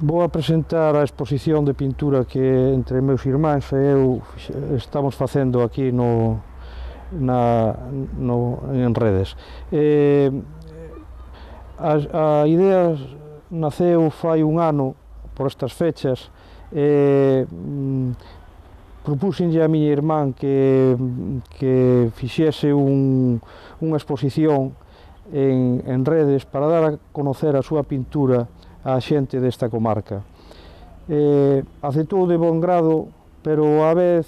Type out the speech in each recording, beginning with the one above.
Vou a presentar a exposición de pintura que entre meus irmáns e eu estamos facendo aquí en redes. A idea naceu fai un ano por estas fechas. Propúxenlle a miña irmán que fixese unha exposición en redes para dar a conocer a súa pintura á xente desta comarca. Aceptou de bon grado, pero á vez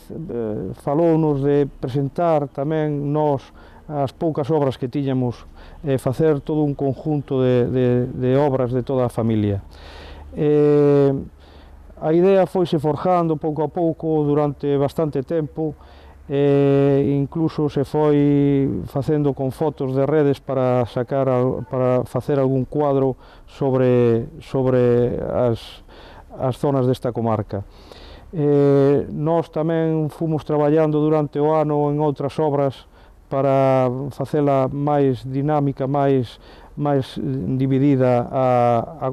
falounos de presentar tamén nós as poucas obras que tiñamos, facer todo un conjunto de obras de toda a familia. A idea foise forjando pouco a pouco durante bastante tempo, incluso se foi facendo con fotos de redes para facer algún cuadro sobre as zonas desta comarca. Nós tamén fomos traballando durante o ano en outras obras para facela máis dinámica, máis dividida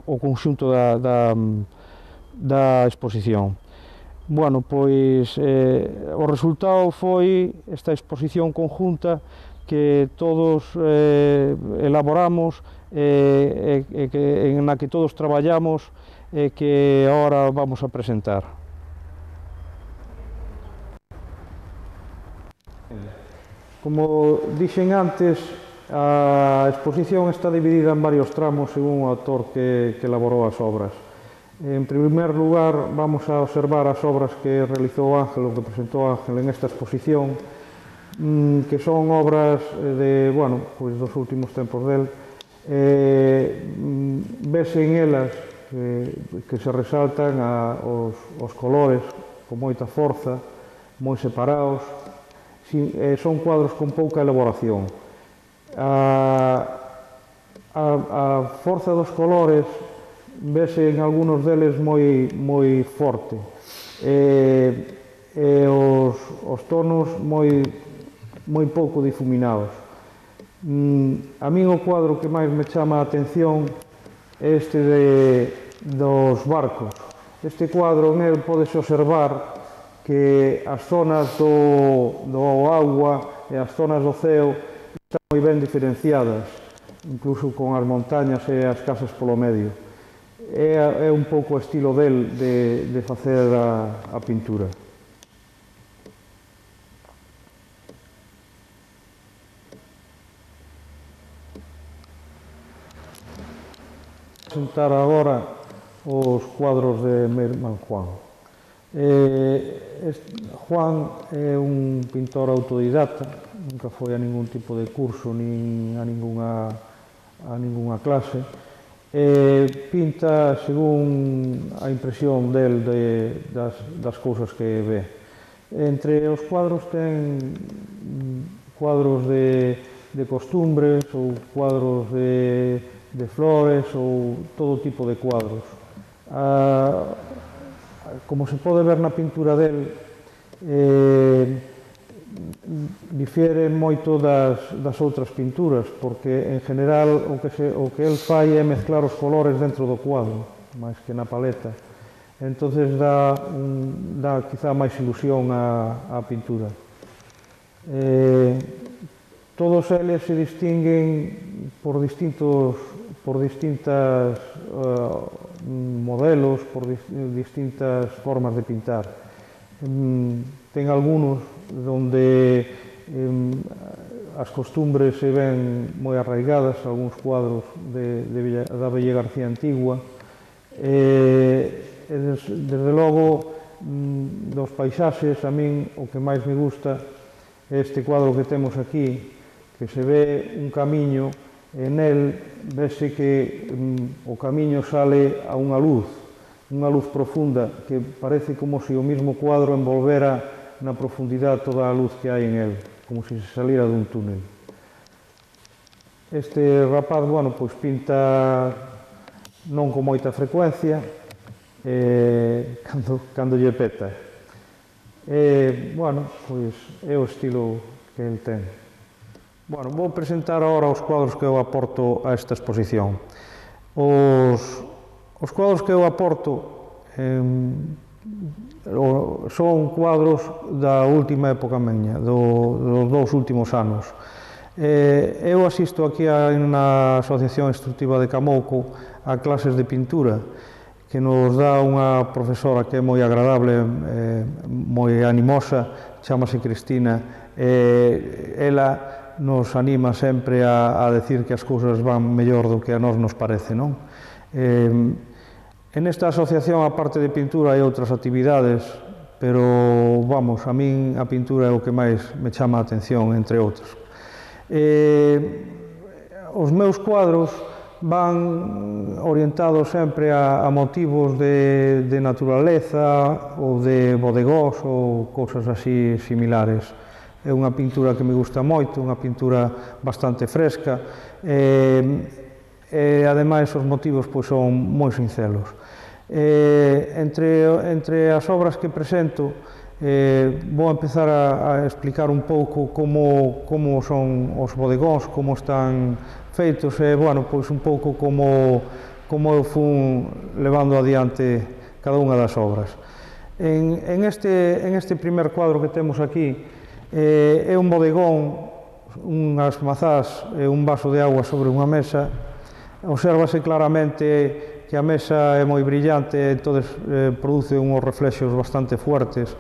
o conxunto da exposición. Bueno, pois o resultado foi esta exposición conjunta que todos elaboramos en na que todos traballamos e que agora vamos a presentar. Como dixen antes, a exposición está dividida en varios tramos según o autor que elaborou as obras. En primer lugar, vamos a observar as obras que realizou Ángel, o que presentou Ángel en esta exposición, que son obras dos últimos tempos del. Vese en elas que se resaltan os colores con moita forza, moi separados, son cuadros con pouca elaboración. A forza dos colores vese en algúns deles moi forte, e os tonos moi pouco difuminados. A min o cuadro que máis me chama a atención é este dos barcos. Este cuadro en el pódese observar que as zonas do agua e as zonas do ceo están moi ben diferenciadas, incluso con as montañas e as casas polo medio. É un pouco o estilo del de facer a pintura. Vou presentar agora os cuadros de meu irmán Juan. Juan é un pintor autodidacta, nunca foi a ningún tipo de curso nin a ninguna clase. Pinta según a impresión del das cousas que ve. Entre os cuadros ten cuadros de costumbres ou cuadros de flores ou todo tipo de cuadros. Como se pode ver na pintura del, difiere moito das outras pinturas, porque en general o que el fai é mezclar os colores dentro do cuadro, máis que na paleta. Entonces dá quizá máis ilusión á pintura. Todos eles se distinguen por distintas modelos, por distintas formas de pintar. Ten algúns onde as costumbres se ven moi arraigadas, algúns cuadros da Belle García Antigua, e desde logo dos paisaxes a min o que máis me gusta é este cuadro que temos aquí, que se ve un camiño e nel vese que o camiño sale a unha luz profunda que parece como se o mismo cuadro envolvera na profundidade toda a luz que hai en el, como se salira dun túnel. Este rapaz, pois pinta non con moita frecuencia, cando lle peta. Pois é o estilo que el ten. Vou presentar agora os cuadros que eu aporto a esta exposición. Os Os cuadros que eu aporto son cuadros da última época miña, dos 2 últimos anos. Eu asisto aquí na Asociación Instructiva de Camouco a clases de pintura que nos dá unha profesora que é moi agradable, moi animosa, chamase Cristina. Ela nos anima sempre a decir que as cousas van mellor do que a nós nos parece, non? En esta asociación, a parte de pintura, hai outras actividades, pero, vamos, a min a pintura é o que máis me chama a atención, entre outras. Os meus cuadros van orientados sempre a motivos de naturaleza ou de bodegós ou cousas así similares. É unha pintura que me gusta moito, unha pintura bastante fresca, e ademais os motivos son moi sincelos. Entre as obras que presento, vou empezar a explicar un pouco como son os bodegóns, como están feitos, e, bueno, pois un pouco como eu fun levando adiante cada unha das obras. En este primer cuadro que temos aquí, é un bodegón, unhas mazás e un vaso de agua sobre unha mesa. Obsérvase claramente que a mesa é moi brillante, entón produce unhos reflexos bastante fuertes.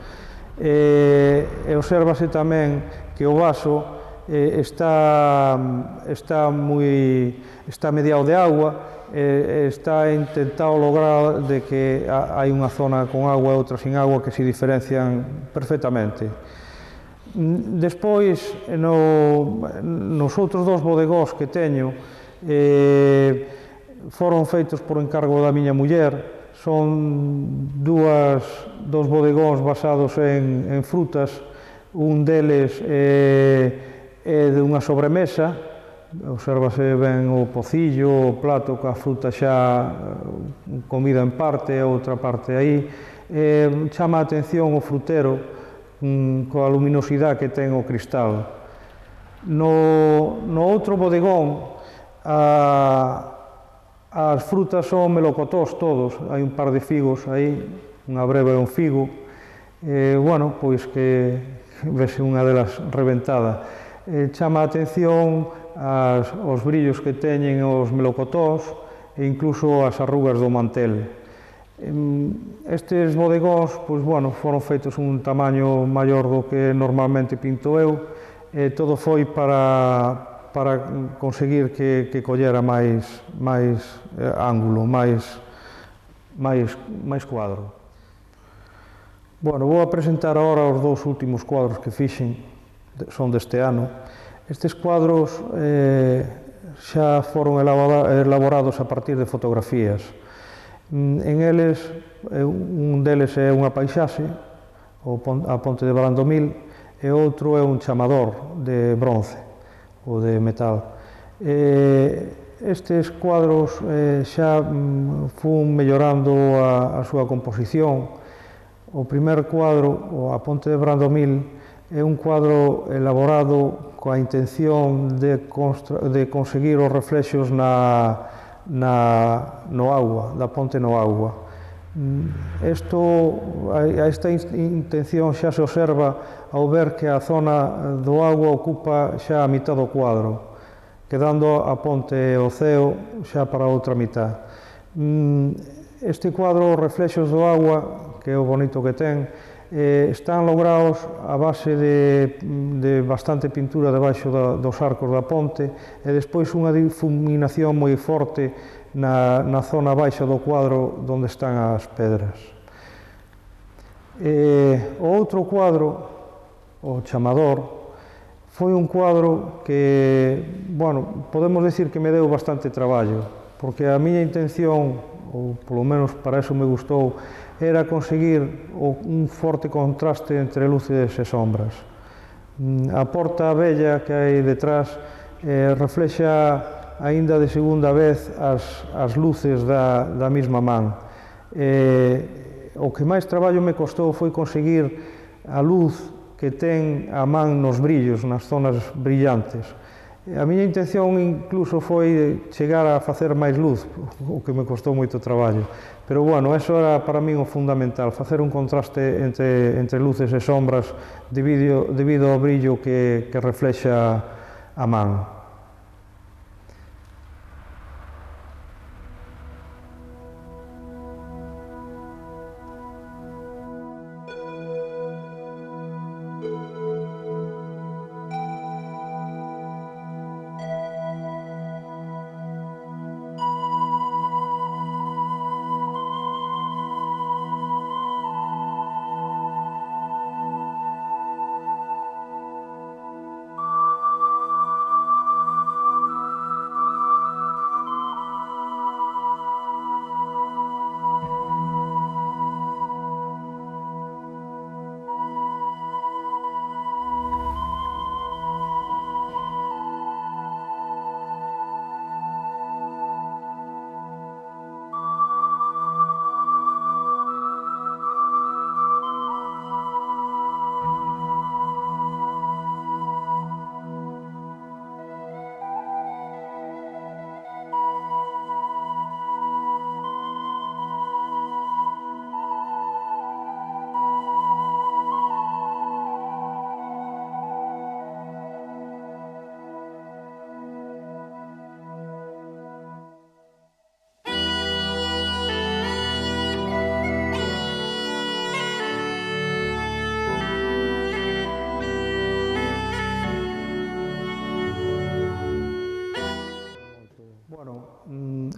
E obsérvase tamén que o vaso está mediado de agua, está intentado lograr de que hai unha zona con agua e outra sin agua que se diferencian perfectamente. Despois, nos outros 2 bodegós que teño, foron feitos por encargo da miña muller. Son dos bodegóns basados en frutas. Un deles é de unha sobremesa, obsérvase ben o pocillo, o plato coa fruta xa comida en parte, outra parte aí. Chama a atención o frutero coa luminosidade que ten o cristal. No outro bodegón, as frutas son melocotós todos, hai un par de figos aí, unha breva e un figo, bueno, pois que vese unha delas reventada. Chama a atención os brillos que teñen os melocotós e incluso as arrugas do mantel. Estes bodegóns, pois, bueno, foron feitos un tamaño maior do que normalmente pinto eu, e todo foi para conseguir que collera máis ángulo, máis cuadro. Bueno, vou a presentar agora os 2 últimos cuadros que fixen, son deste ano. Estes cuadros xa foron elaborados a partir de fotografías. En eles, un deles é unha paisaxe, a Ponte de Brandomil, e outro é un chamador de bronce ou de metal. Estes cuadros xa fun mellorando a súa composición. O primer cuadro, a Ponte de Brandomil, é un cuadro elaborado coa intención de conseguir os reflexos no agua, da ponte no agua. Esta intención xa se observa ao ver que a zona do agua ocupa xa a mitad do quadro, quedando a ponte e o ceo xa para a outra mitad. Este cuadro, os reflexos do agua, que é o bonito que ten, están logrados a base de bastante pintura debaixo dos arcos da ponte e despois unha difuminación moi forte na zona baixa do quadro onde están as pedras. O outro quadro, o chamador, foi un quadro que, bueno, podemos decir que me deu bastante traballo, porque a miña intención, ou polo menos para eso me gustou, era conseguir un forte contraste entre luces e sombras. A porta bella que hai detrás reflexa aínda de segunda vez as luces da mesma man. O que máis traballo me costou foi conseguir a luz que ten a man nos brillos, nas zonas brillantes. A miña intención incluso foi chegar a facer máis luz, o que me costou moito traballo. Pero, bueno, eso era para min o fundamental, facer un contraste entre luces e sombras debido ao brillo que reflexa a man.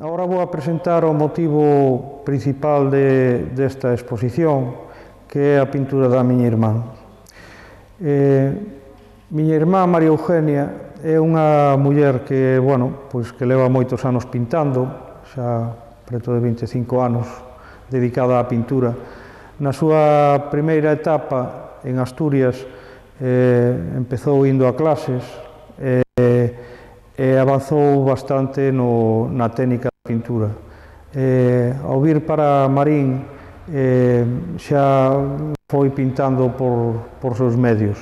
Agora vou a presentar o motivo principal desta exposición, que é a pintura da miña irmá. Miña irmá, María Eugenia, é unha muller que, que leva moitos anos pintando, xa preto de 25 anos dedicada á pintura. Na súa primeira etapa en Asturias empezou indo a clases e avanzou bastante na técnica da pintura. Ao vir para Marín xa foi pintando por seus medios.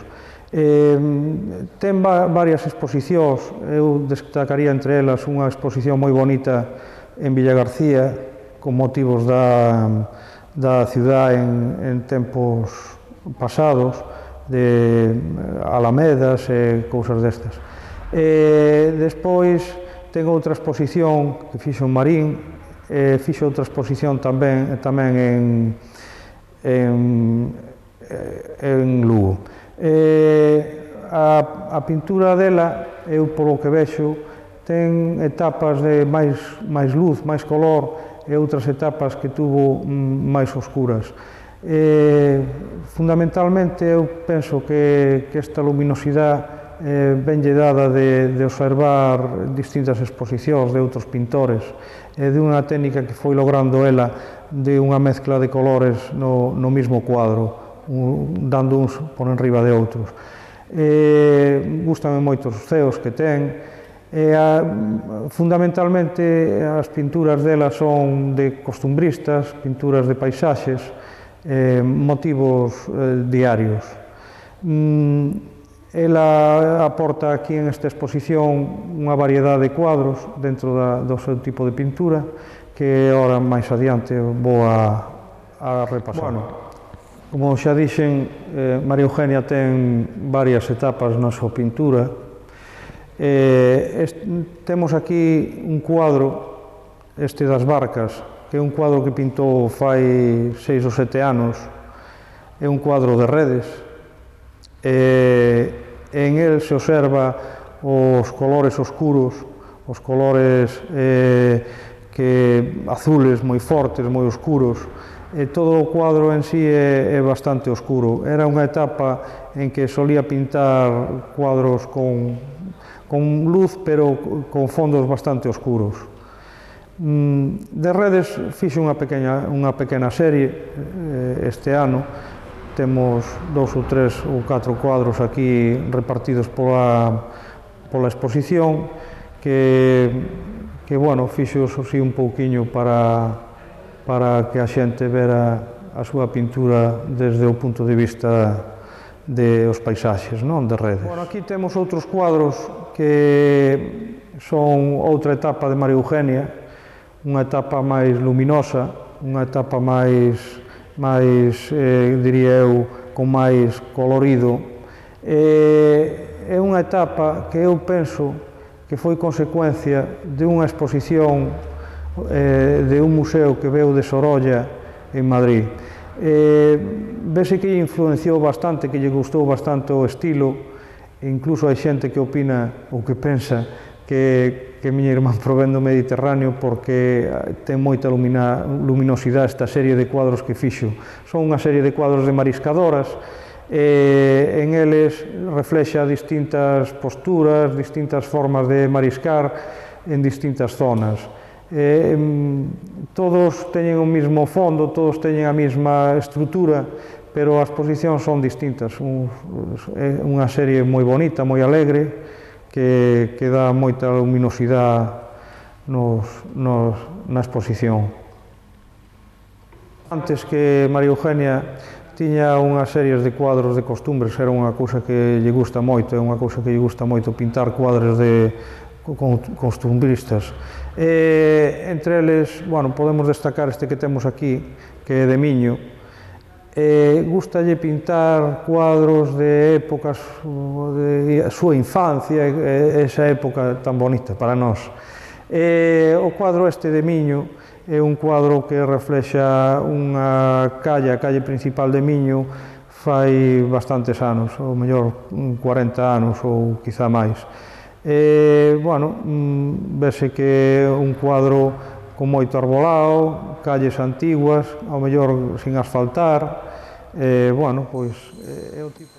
Ten varias exposicións, eu destacaría entre elas unha exposición moi bonita en Villagarcía con motivos da ciudad en tempos pasados, de alamedas e cousas destas. Despois ten outra exposición que fixo en Marín, fixo outra exposición tamén en Lugo. A pintura dela, eu polo que vexo, ten etapas de máis luz, máis color, e outras etapas que tuvo máis oscuras. Fundamentalmente, eu penso que esta luminosidade venlle dada de observar distintas exposicións de outros pintores e de unha técnica que foi logrando ela de unha mezcla de colores no mesmo cuadro, dando uns por enriba de outros. Gústame moito os ceos que ten. Fundamentalmente, as pinturas dela son de costumbristas, pinturas de paisaxes, motivos diarios. Ela aporta aquí en esta exposición unha variedade de cuadros dentro do seu tipo de pintura que ahora máis adiante vou a repasar. Como xa dixen, María Eugenia ten varias etapas na súa pintura. Temos aquí un cuadro, este das barcas, que é un cuadro que pintou fai 6 ou 7 anos. É un cuadro de redes. En el se observa os colores oscuros, os colores azules moi fortes, moi oscuros, e todo o cuadro en sí é bastante oscuro. Era unha etapa en que solía pintar cuadros con luz, pero con fondos bastante oscuros. De redes fixe unha pequena serie este ano. Temos 2 ou 3 ou 4 cuadros aquí repartidos pola exposición que fixos así un pouquiño para que a xente vera a súa pintura desde o punto de vista os paisaxes, non, de Redes. Bueno, aquí temos outros cuadros que son outra etapa de María Eugenia, unha etapa máis luminosa, unha etapa máis diría eu, con máis colorido. É unha etapa que eu penso que foi consecuencia de unha exposición de un museo que veu de Sorolla en Madrid. Vese que lle influenciou bastante, que lle gustou bastante o estilo, e incluso hai xente que opina ou que pensa que miña irmán provén do Mediterráneo porque ten moita luminosidade esta serie de cuadros que fixo. Son unha serie de cuadros de mariscadoras, en eles reflexa distintas posturas, distintas formas de mariscar en distintas zonas. Todos teñen o mesmo fondo, todos teñen a mesma estrutura, pero as posicións son distintas. É unha serie moi bonita, moi alegre, que dá moita luminosidade na exposición. Antes que María Eugenia tiña unhas series de cuadros de costumbres, era unha cousa que lle gusta moito, é unha cousa que lle gusta moito pintar cuadros de costumbristas. Entre eles, bueno, podemos destacar este que temos aquí, que é de Miño. Gustalle pintar cuadros de épocas de a súa infancia, esa época tan bonita para nós. O cuadro este de Miño é un cuadro que reflexa unha calle, a calle principal de Miño, fai bastantes anos, ou mellor 40 anos ou quizá máis. Bueno, vese que é un cuadro con moito arbolado, calles antiguas, ao mellor sin asfaltar, bueno, pois é o tipo...